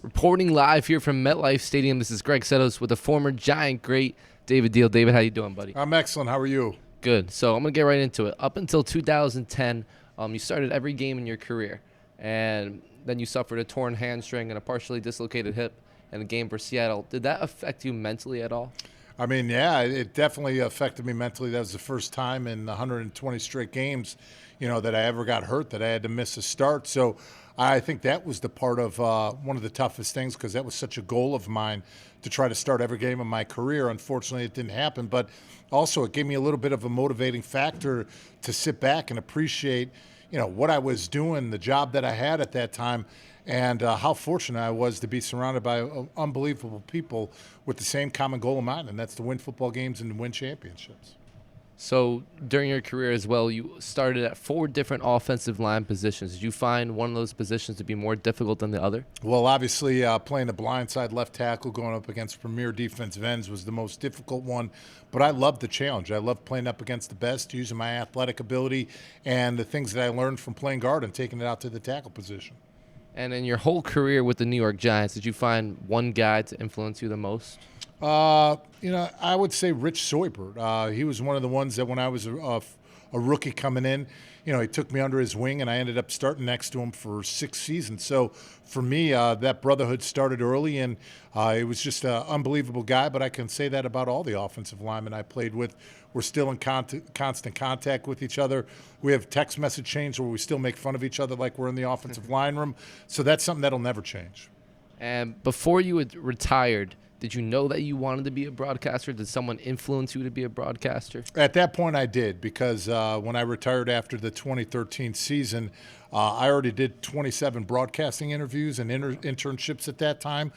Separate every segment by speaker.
Speaker 1: Reporting live here from Metlife Stadium, this is Greg Settos with the former Giant great David Deal. David, how you doing, buddy?
Speaker 2: I'm excellent. How are you?
Speaker 1: Good. So I'm going to get right into it. Up until 2010, you started every game in your career, and then you suffered a torn hamstring and a partially dislocated hip in a game for Seattle. Did that affect you mentally at all?
Speaker 2: I mean, yeah, it definitely affected me mentally. That was the first time in 120 straight games, that I ever got hurt, that I had to miss a start. So I think that was the part of one of the toughest things, because that was such a goal of mine to try to start every game of my career. Unfortunately, it didn't happen. But also it gave me a little bit of a motivating factor to sit back and appreciate, what I was doing, the job that I had at that time, and how fortunate I was to be surrounded by unbelievable people with the same common goal of mine, and that's to win football games and to win championships.
Speaker 1: So during your career as well, you started at 4 different offensive line positions. Did you find one of those positions to be more difficult than the other?
Speaker 2: Well, obviously, playing the blindside left tackle, going up against premier defensive ends was the most difficult one. But I loved the challenge. I loved playing up against the best, using my athletic ability and the things that I learned from playing guard and taking it out to the tackle position.
Speaker 1: And in your whole career with the New York Giants, did you find one guy to influence you the most?
Speaker 2: I would say Rich Soybert. He was one of the ones that when I was a rookie coming in, he took me under his wing, and I ended up starting next to him for 6 seasons. So for me, that brotherhood started early, and it was just an unbelievable guy. But I can say that about all the offensive linemen I played with. We're still in constant contact with each other. We have text message chains where we still make fun of each other like we're in the offensive line room. So that's something that'll never change.
Speaker 1: And before you had retired, did you know that you wanted to be a broadcaster? Did someone influence you to be a broadcaster?
Speaker 2: At that point, I did, because when I retired after the 2013 season, I already did 27 broadcasting interviews and internships at that time,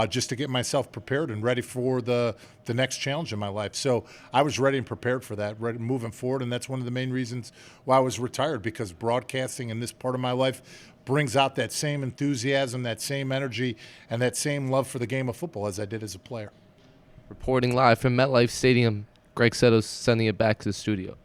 Speaker 2: just to get myself prepared and ready for the next challenge in my life. So I was ready and prepared for that, ready moving forward, and that's one of the main reasons why I was retired, because broadcasting in this part of my life brings out that same enthusiasm, that same energy, and that same love for the game of football as I did as a player.
Speaker 1: Reporting live from MetLife Stadium, Greg Settos sending it back to the studio.